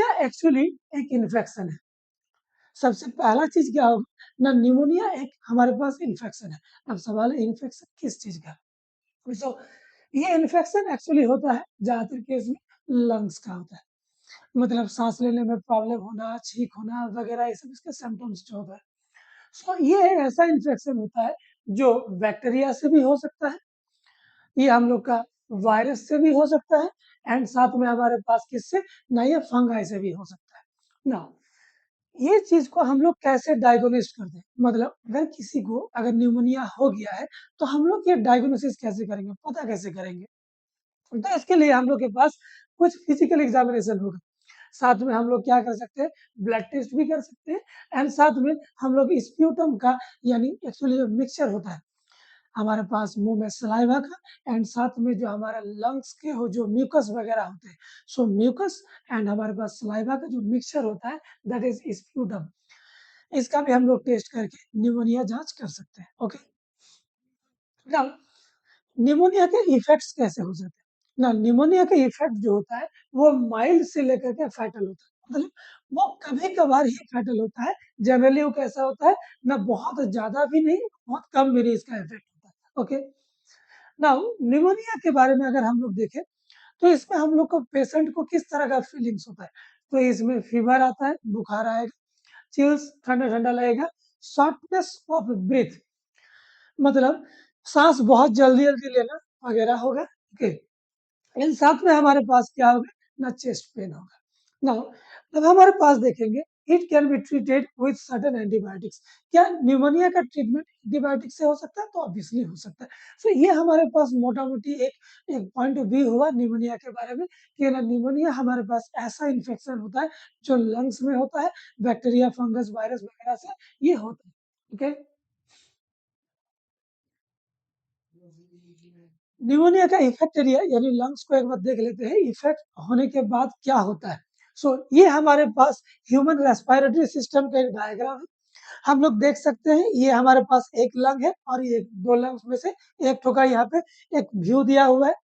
Pneumonia actually एक infection है। सबसे पहला चीज क्या होगा ना, निमोनिया एक हमारे पास इन्फेक्शन है। अब सवाल है इन्फेक्शन किस चीज का। तो ये इन्फेक्शन एक्चुअली होता है ज्यादातर केस में लंग्स का होता है, मतलब सांस लेने में प्रॉब्लम होना, छींक होना वगैरह, ये सब इसके सिम्टम्स जो होता है। सो ये ऐसा इन्फेक्शन होता है जो बैक्टीरिया से भी हो सकता है, ये हम लोग का वायरस से भी हो सकता है, एंड साथ में हमारे पास किससे ना, ये फंगाई से भी हो सकता है ना। ये चीज को हम लोग कैसे डायग्नोसिस करते हैं, मतलब अगर किसी को अगर न्यूमोनिया हो गया है तो हम लोग ये डायग्नोसिस कैसे करेंगे, पता कैसे करेंगे। तो इसके लिए हम लोग के पास कुछ फिजिकल एग्जामिनेशन होगा, साथ में हम लोग क्या कर सकते हैं, ब्लड टेस्ट भी कर सकते हैं, एंड साथ में हम लोग स्प्यूटम का, यानी एक्चुअली जो मिक्सचर होता है हमारे पास मुंह में सलाइवा का, एंड साथ में जो हमारा लंग्स के हो जो म्यूकस वगैरह होते हैं, सो म्यूकस एंड हमारे पास सलाइवा का जो मिक्सचर होता है दैट इज स्प्यूटम, इसका भी हम लोग टेस्ट करके निमोनिया जांच कर सकते हैं। ओके, नाउ निमोनिया के इफेक्ट्स कैसे हो सकते हैं ना, निमोनिया का इफेक्ट जो होता है वो माइल्ड से लेकर के फैटल होता है, मतलब वो कभी कभार ही फैटल होता है। जनरली वो कैसा होता है ना, बहुत ज्यादा भी नहीं, बहुत कम भी नहीं इसका इफेक्ट होता है। ओके, नाउ निमोनिया के बारे में अगर हम लोग देखें तो इसमें हम लोग को पेशेंट को किस तरह का फीलिंग्स होता है, तो इसमें फीवर आता है, बुखार आएगा, चिल्स, ठंडा ठंडा लगेगा, शॉर्टनेस ऑफ ब्रीथ, मतलब सांस बहुत जल्दी जल्दी लेना वगैरह होगा। ओके, इन साथ में हमारे पास क्या होगा ना, चेस्ट पेन होगा। नाउ अब हमारे पास देखेंगे it can be treated with certain antibiotics. क्या निमोनिया का ट्रीटमेंट एंटीबायोटिक से हो सकता है, तो ऑब्वियसली हो सकता है। सो ये हमारे पास मोटा मोटी एक एक पॉइंट ऑफ व्यू हुआ निमोनिया के बारे में कि ना, निमोनिया हमारे पास ऐसा इन्फेक्शन होता है जो लंग्स में होता है, बैक्टीरिया, फंगस, वायरस वगैरह से ये होता है। ओके, निमोनिया का इफेक्ट एरिया यानी लंग्स को एक बार देख लेते हैं, इफेक्ट होने के बाद क्या होता है। सो ये हमारे पास ह्यूमन रेस्पिरेटरी सिस्टम का एक डायग्राम है। हम लोग देख सकते हैं ये हमारे पास एक लंग है और ये दो लंग्स में से एक ठोका यहाँ पे एक व्यू दिया हुआ है।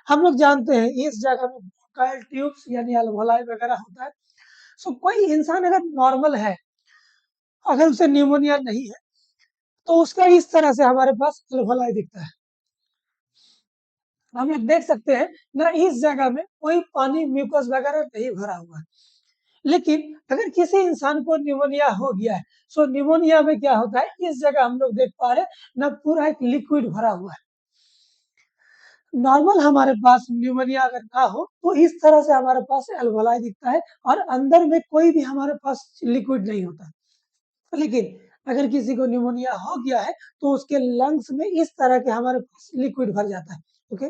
हम लोग जानते हैं इस जगह में ब्रोंकाइल ट्यूब्स यानी अल्वोलाई वगैरह होता है। सो कोई इंसान अगर नॉर्मल है, अगर उसे निमोनिया नहीं है, तो उसका इस तरह से हमारे पास अल्वोलाई दिखता है। हम लोग देख सकते हैं ना, इस जगह में कोई पानी म्यूकस वगैरह नहीं भरा हुआ है। लेकिन अगर किसी इंसान को निमोनिया हो गया है, सो निमोनिया में क्या होता है, इस जगह हम लोग देख पा रहे हैं ना, पूरा एक लिक्विड भरा हुआ है। नॉर्मल हमारे पास निमोनिया अगर ना हो तो इस तरह से हमारे पास एल्वोलाई दिखता है और अंदर में कोई भी हमारे पास लिक्विड नहीं होता। लेकिन अगर किसी को निमोनिया हो गया है तो उसके लंग्स में इस तरह के हमारे पास लिक्विड भर जाता है। ओके,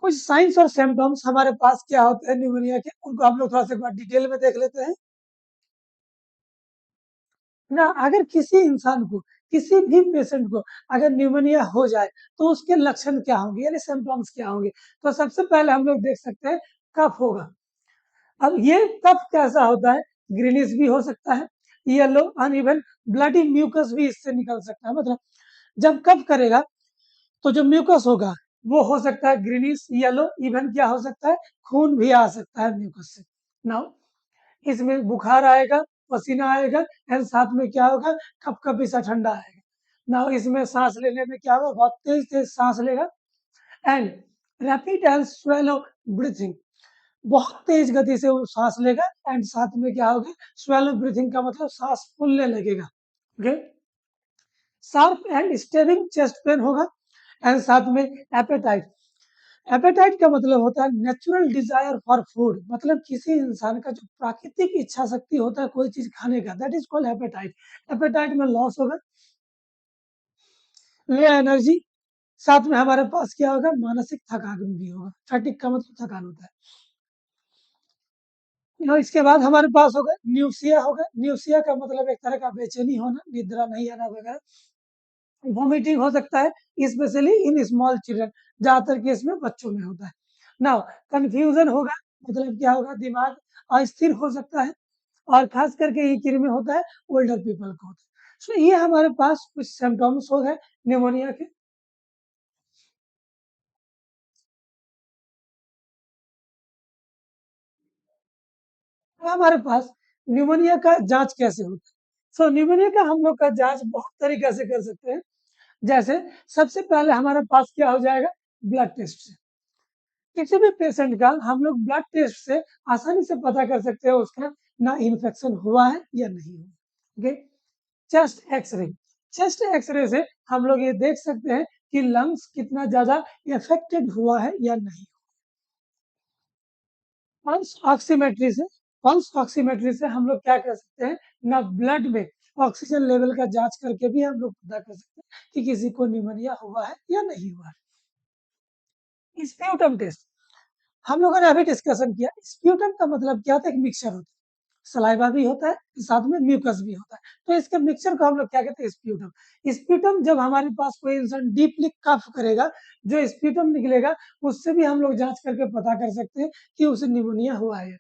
कुछ साइंस और सिम्टम्स हमारे पास क्या होते हैं निमोनिया के, उनको हम लोग थोड़ा सा एक बार डिटेल में देख लेते हैं ना। अगर किसी इंसान को, किसी भी पेशेंट को अगर निमोनिया हो जाए तो उसके लक्षण क्या होंगे, यानी सिम्टम्स क्या होंगे। तो सबसे पहले हम लोग देख सकते हैं कफ होगा। अब ये कफ कैसा होता है, ग्रीनिश भी हो सकता है, येलो अनइवन ब्लडी म्यूकस भी इससे निकल सकता है। मतलब जब कफ करेगा तो जो म्यूकस होगा वो हो सकता है ग्रीनिश, येलो, इवन क्या हो सकता है, खून भी आ सकता है म्यूकस से। नाउ इसमें बुखार आएगा, पसीना आएगा, एंड साथ में क्या होगा, कप-कपी सा ठंडा आएगा। नाउ इसमें सांस लेने में क्या होगा, बहुत तेज-तेज सांस लेगा, and rapid and swallow breathing, बहुत तेज गति से वो सांस लेगा, एंड साथ में क्या होगा, स्वेलो ब्रीथिंग का मतलब सांस फूलने लगेगा। Okay, sharp and stabbing chest pain होगा, एंड साथ में एपेटाइट। एपेटाइट का मतलब होता है नेचुरल डिजायर फॉर फूड, मतलब किसी इंसान का जो प्राकृतिक इच्छा शक्ति होता है कोई चीज खाने का, that is called appetite. Appetite में लॉस होगा, लो एनर्जी, साथ में हमारे पास क्या होगा, मानसिक थकान भी होगा। फैटिक का मतलब थकान होता है। इसके बाद हमारे पास होगा न्यूसिया होगा। न्यूसिया का मतलब एक तरह का बेचैनी होना, निद्रा नहीं आना वगैरह। वॉमिटिंग हो सकता है, स्पेशली इन स्मॉल चिल्ड्रन, ज्यादातर केस में बच्चों में होता है। नाउ कंफ्यूजन होगा, मतलब क्या होगा, दिमाग अस्थिर हो सकता है, और खास करके ये किन में होता है, ओल्डर पीपल को होता है। सो ये हमारे पास कुछ सिम्टम्स हो गए निमोनिया के। अब हमारे पास न्यूमोनिया का जांच कैसे होता है? सो न्यूमोनिया का हम लोग का जांच बहुत तरीके से कर सकते हैं। जैसे सबसे पहले हमारे पास क्या हो जाएगा, ब्लड टेस्ट से। किसी भी पेशेंट का हम लोग ब्लड टेस्ट से आसानी से पता कर सकते हैं उसका ना इन्फेक्शन हुआ है या नहीं हुआ। Okay, chest x-ray, chest x-ray से हम लोग ये देख सकते हैं कि लंग्स कितना ज्यादा इफेक्टेड हुआ है या नहीं। पल्स ऑक्सीमेट्री से, पल्स ऑक्सीमेट्री से हम लोग क्या कर सकते हैं ना, ब्लड में ऑक्सीजन लेवल का जांच करके भी हम लोग पता कर सकते हैं कि किसी को निमोनिया हुआ है या नहीं हुआ है। स्प्यूटम टेस्ट हम लोगों ने अभी डिस्कशन किया। स्प्यूटम का मतलब क्या होता है, एक मिक्सचर होता है, सलाइवा भी होता है, साथ में म्यूकस भी होता है, तो इसके मिक्सचर को हम लोग क्या कहते हैं, स्प्यूटम। स्प्यूटम जब हमारे पास कोई इंसान डीपली कफ करेगा, जो स्प्यूटम निकलेगा उससे भी हम लोग जांच करके पता कर सकते हैं कि उसे निमोनिया हुआ है।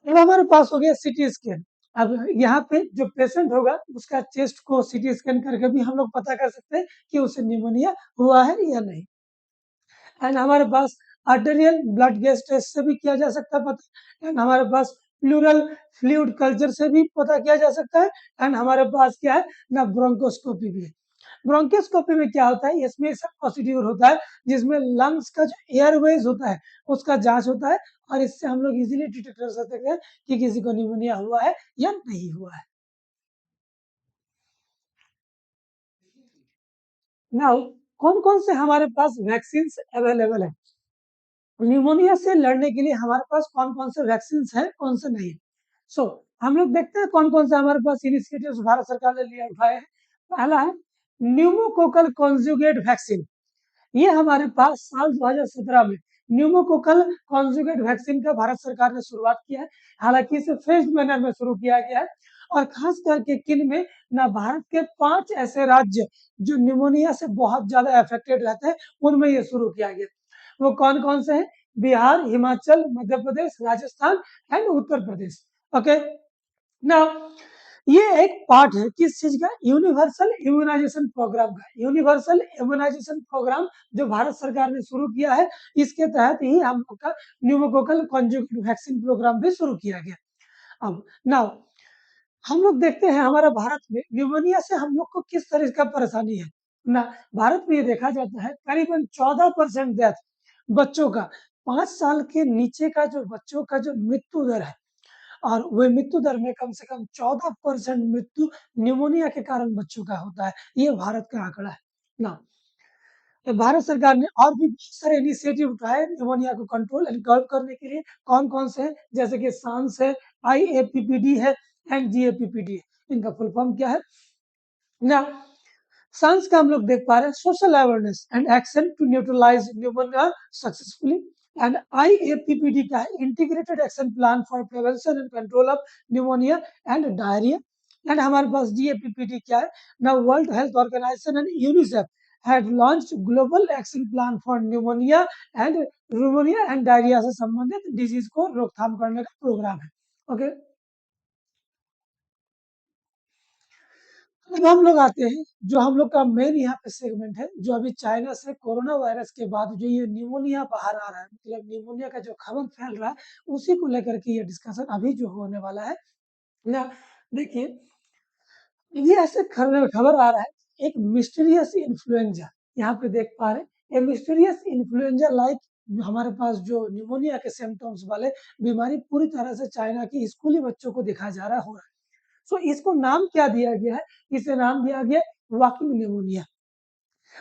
अब हमारे पास हो गया सीटी स्कैन। अब यहाँ पे जो पेशेंट होगा उसका चेस्ट को सीटी स्कैन करके भी हम लोग पता कर सकते हैं कि उसे निमोनिया हुआ है या नहीं। एंड हमारे पास आर्टेरियल ब्लड गैस टेस्ट से भी किया जा सकता है पता। एंड हमारे पास प्लूरल फ्लूइड कल्चर से भी पता किया जा सकता है। एंड हमारे पास क्या है ना, ब्रोंकोस्कोपी भी है। ब्रोंकोस्कोपी में क्या होता है, इसमें सब प्रोसीड्यूर होता है जिसमें लंग्स का जो एयरवेज होता है उसका जांच होता है, और इससे हम लोग इजीली डिटेक्ट कर सकते हैं कि किसी को निमोनिया हुआ है या नहीं हुआ है। नाउ कौन कौन से हमारे पास वैक्सीन अवेलेबल है, न्यूमोनिया से लड़ने के लिए हमारे पास कौन कौन से वैक्सीन है, कौन से नहीं। सो हम लोग देखते हैं कौन कौन से हमारे पास इनिशिएटिव्स भारत सरकार ने लिया उठाए हैं। पहला है न्यूमोकोकल कॉन्जुगेट वैक्सीन। ये हमारे पास साल 2017 में न्यूमोकोकल कॉन्जुगेट वैक्सीन का भारत सरकार ने शुरुआत किया है। हालांकि इसे फेज्ड मैनर में शुरू किया गया है, और खास करके किन में ना, भारत के 5 ऐसे राज्य जो निमोनिया से बहुत ज्यादा अफेक्टेड रहते हैं उनमें ये शुरू किया गया। वो कौन कौन से हैं, बिहार, हिमाचल, मध्य प्रदेश, राजस्थान एंड उत्तर प्रदेश। ओके, ना ये एक पार्ट है किस चीज का, यूनिवर्सल इम्यूनाइजेशन प्रोग्राम का। यूनिवर्सल इम्यूनाइजेशन प्रोग्राम जो भारत सरकार ने शुरू किया है, इसके तहत ही हम लोग का न्यूमोकोकल कॉन्जुगेट वैक्सीन प्रोग्राम भी शुरू किया गया। अब नाउ हम लोग देखते हैं हमारा भारत में न्यूमोनिया से हम लोग को किस तरह का परेशानी है ना। भारत में ये देखा जाता है करीबन 14% डेथ बच्चों का, 5 साल के नीचे का जो बच्चों का जो मृत्यु दर है, और वह मृत्यु दर में कम से कम 14% मृत्यु निमोनिया के कारण बच्चों का होता है। ये भारत का आंकड़ा है ना। तो भारत सरकार ने और भी बहुत सारे इनिशिएटिव उठाए निमोनिया को कंट्रोल एंड कर्व करने के लिए। कौन कौन से हैं, जैसे कि सांस है, IAPPD है एंड GAPPD है। इनका फुल फॉर्म क्या है ना, सांस का हम लोग देख पा रहे हैं, social awareness and action to neutralise pneumonia successfully. And IAPPD का है, integrated action plan for prevention and control of pneumonia and diarrhoea. And हमारे पास GAPPD क्या है ना, World Health Organization and UNICEF had launched global action plan for pneumonia and diarrhoea से संबंधित disease को रोकथाम करने का प्रोग्राम है। ओके, अब हम लोग आते हैं जो हम लोग का मेन यहाँ पे सेगमेंट है, जो अभी चाइना से कोरोना वायरस के बाद जो ये निमोनिया बाहर आ रहा है, मतलब निमोनिया का जो खबर फैल रहा है, उसी को लेकर के ये डिस्कशन अभी जो होने वाला है ना। देखिए, ये ऐसे खबर आ रहा है, एक मिस्टीरियस इन्फ्लुएंजा, यहाँ पे देख पा रहे हैं, ये मिस्टीरियस इन्फ्लुएंजा लाइक हमारे पास जो निमोनिया के सिम्टम्स वाले बीमारी पूरी तरह से चाइना के स्कूली बच्चों को दिखाया जा रहा है, हो रहा है। सो इसको नाम क्या दिया गया है, इसे नाम दिया गया वॉकिंग निमोनिया।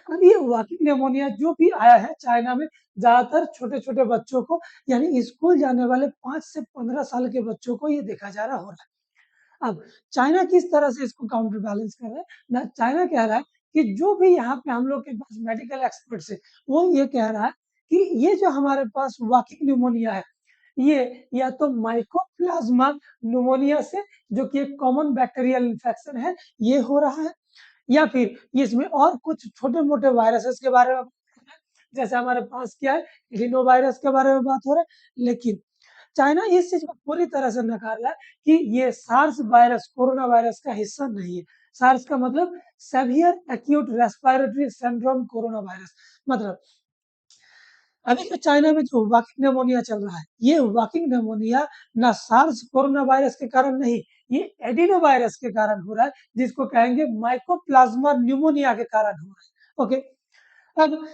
अब ये वॉकिंग निमोनिया जो भी आया है चाइना में, ज्यादातर छोटे छोटे बच्चों को, यानी स्कूल जाने वाले 5 से 15 साल के बच्चों को ये देखा जा रहा, हो रहा है। अब चाइना किस तरह से इसको काउंटर बैलेंस कर रहा है ना, चाइना कह रहा है कि जो भी यहाँ पे हम लोग के पास मेडिकल एक्सपर्ट्स है, वो ये कह रहा है कि ये जो हमारे पास वॉकिंग निमोनिया है, ये या तो माइकोप्लाज्मा निमोनिया से, जो कि एक कॉमन बैक्टीरियल इन्फेक्शन है, ये हो रहा है, या फिर इसमें और कुछ छोटे मोटे वायरसेस के बारे में, जैसे हमारे पास क्या है, रिनो वायरस के बारे में बात हो रहा है। लेकिन चाइना इस चीज को पूरी तरह से नकार रहा है कि ये सार्स वायरस कोरोना वायरस का हिस्सा नहीं है। सार्स का मतलब severe acute respiratory syndrome corona virus, मतलब अभी जो चाइना में जो वॉकिंग निमोनिया चल रहा है, ये वॉकिंग निमोनिया ना सार्स कोरोना वायरस के कारण नहीं, ये एडिनो वायरस के कारण हो रहा है, जिसको कहेंगे माइकोप्लाज्मा न्यूमोनिया के कारण हो रहा है। ओके, अब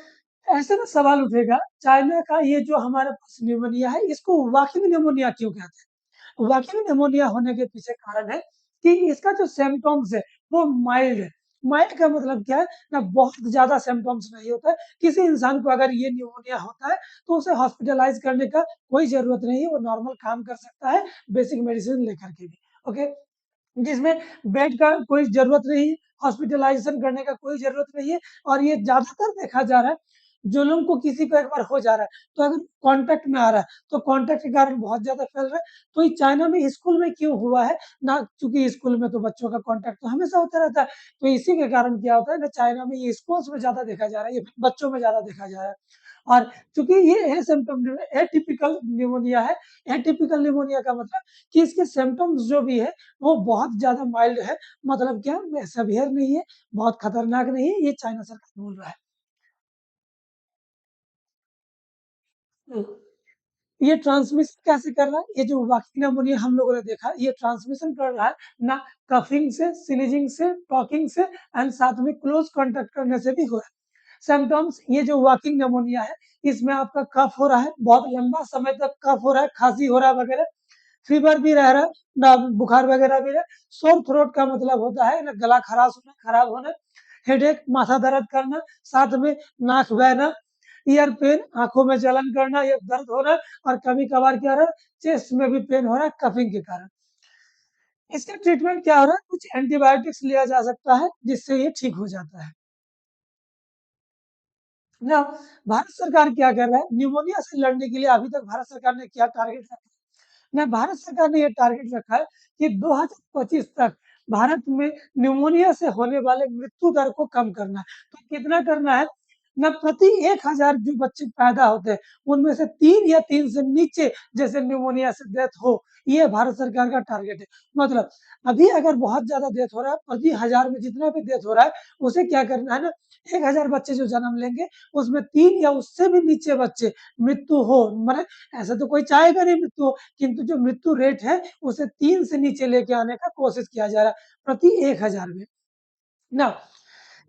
ऐसे में सवाल उठेगा, चाइना का ये जो हमारे पास निमोनिया है, इसको वॉकिंग निमोनिया क्यों कहते हैं? वॉकिंग निमोनिया होने के पीछे कारण है कि इसका जो सिम्पटम्स है, वो माइल्ड है। माइल्ड का मतलब क्या है? ना बहुत ज़्यादा सिम्पटम्स नहीं होता है। किसी इंसान को अगर ये निमोनिया होता है, तो उसे हॉस्पिटलाइज़ करने का कोई ज़रूरत नहीं है, वो नॉर्मल काम कर सकता है, बेसिक मेडिसिन लेकर के भी। ओके? जिसमें बेड का कोई ज़रूरत नहीं है, हॉस्पिटलाइज़ेशन करने का कोई ज़रूरत नहीं है और ये ज़्यादातर देखा जा रहा है, जो लोगों को किसी को एक बार हो जा रहा है, तो अगर कॉन्टैक्ट में आ रहा है, तो कॉन्टैक्ट के कारण बहुत ज़्यादा फैल रहा है। तो ये चाइना में स्कूल में क्यों हुआ है? ना चूँकि स्कूल में तो बच्चों का कॉन्टैक्ट तो हमेशा होता रहता है, तो इसी के कारण क्या होता है ना, चाइना में ये स्कूल्स में ज़्यादा देखा जा रहा है, ये बच्चों में ज़्यादा देखा जा रहा है। और चूँकि ये एसिम्प्टोम एटिपिकल निमोनिया है, एटिपिकल निमोनिया का मतलब कि इसके सिम्पटम्स जो भी है, वो बहुत ज़्यादा माइल्ड है, मतलब क्या सेवियर नहीं है, बहुत खतरनाक नहीं है, ये चाइना सरकार बोल रहा है। हुँ। ये ट्रांसमिशन कैसे कर रहा है? ये जो वॉकिंग निमोनिया हम लोगों ने देखा, ये ट्रांसमिशन कर रहा है ना कफिंग से, स्नीजिंग से, टॉकिंग से एंड साथ में क्लोज़ कॉन्टैक्ट करने से भी हो रहा है। सिम्पटम्स ये जो वॉकिंग निमोनिया है, इसमें आपका कफ हो रहा है, बहुत लंबा समय तक कफ हो रहा है, खाँसी हो रहा है वगैरह, फीवर भी रह रहा है, ना बुखार वगैरह भी है। सोर थ्रोट का मतलब होता है ना गला खराश होना, खराब होना, हेडेक, माथा दर्द करना, साथ में नाक बहना, ईयर पेन, आँखों में जलन करना, ये दर्द हो रहा है और कभी-कभार क्या हो रहा है, चेस्ट में भी पेन हो रहा है कफिंग के कारण। इसका ट्रीटमेंट क्या हो रहा है, कुछ एंटीबायोटिक्स लिया जा सकता है, जिससे ये ठीक हो जाता है। ना भारत सरकार क्या कर रहा है, निमोनिया से लड़ने के लिए अभी तक भारत सरकार ने क्या टारगेट रखा है? ना भारत सरकार ने ये टारगेट रखा है कि 2025 तक भारत में निमोनिया से होने वाले मृत्यु दर को कम करना है। तो कितना करना है? ना प्रति 1000 जो बच्चे पैदा होते हैं, उनमें से 3 या 3 से नीचे जैसे निमोनिया से डेथ हो, ये भारत सरकार का टारगेट है। मतलब अभी अगर बहुत ज़्यादा डेथ हो रहा है, प्रति 1000 में जितना भी डेथ हो रहा है, उसे क्या करना है ना, 1000 बच्चे जो जन्म लेंगे, उसमें 3 या उससे भी नीचे बच्चे मृत्यु हो, मरे ऐसा तो कोई चाहेगा नहीं मृत्यु हो, किंतु जो मृत्यु रेट है, उसे 3 से नीचे लेके आने का कोशिश किया जा रहा है, प्रति 1000 में। ना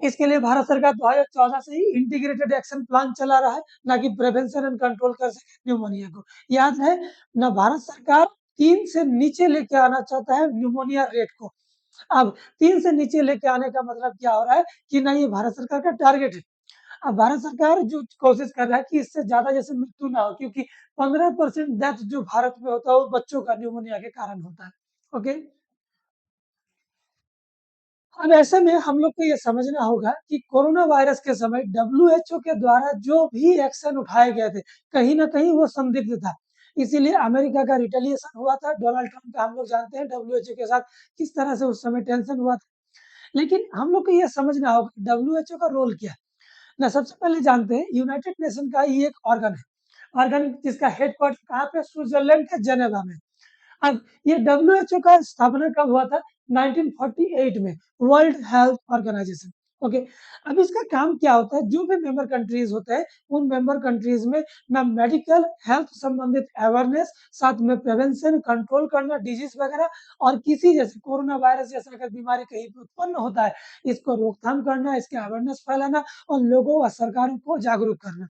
इसके लिए भारत सरकार 2014 से ही इंटीग्रेटेड एक्शन प्लान चला रहा है, ना कि प्रिवेंशन एंड कंट्रोल कर सके न्यूमोनिया को। याद है ना, भारत सरकार 3 से नीचे लेके आना चाहता है न्यूमोनिया रेट को। अब 3 से नीचे लेके आने का मतलब क्या हो रहा है कि ना, ये भारत सरकार का टारगेट है। अब भारत सरकार जो कोशिश कर रहा है कि इससे ज़्यादा जैसे मृत्यु ना हो, क्योंकि 15% डेथ जो भारत में होता है, वो बच्चों का न्यूमोनिया के कारण होता है। ओके? अब ऐसे में हम लोग को ये समझना होगा कि कोरोना वायरस के समय डब्ल्यूएचओ के द्वारा जो भी एक्शन उठाए गए थे, कहीं न कहीं वो संदिग्ध था। इसीलिए अमेरिका का रिटेलिएशन हुआ था, डोनाल्ड ट्रम्प का हम लोग जानते हैं डब्ल्यूएचओ के साथ किस तरह से उस समय टेंशन हुआ था। लेकिन हम लोग को ये समझना होगा डब्ल्यूएचओ का रोल क्या है? ना सबसे पहले जानते हैं यूनाइटेड नेशन का ये एक ऑर्गन है। ऑर्गन जिसका हेडक्वार्टर कहाँ पे? स्विट्ज़रलैंड के जेनेवा में। अब ये डब्ल्यूएचओ का स्थापना कब हुआ था? 1948 में, वर्ल्ड हेल्थ ऑर्गेनाइजेशन। ओके, अब इसका काम क्या होता है? जो भी मेंबर कंट्रीज़ होते हैं, उन मेंबर कंट्रीज़ में ना मेडिकल हेल्थ संबंधित अवेयरनेस, साथ में प्रिवेंशन, कंट्रोल करना डिजीज़ वगैरह, और किसी जैसे कोरोना वायरस जैसा अगर बीमारी कहीं पे उत्पन्न होता है, इसको रोकथाम करना, इसके अवेयरनेस फैलाना और लोगों व सरकारों को जागरूक करना।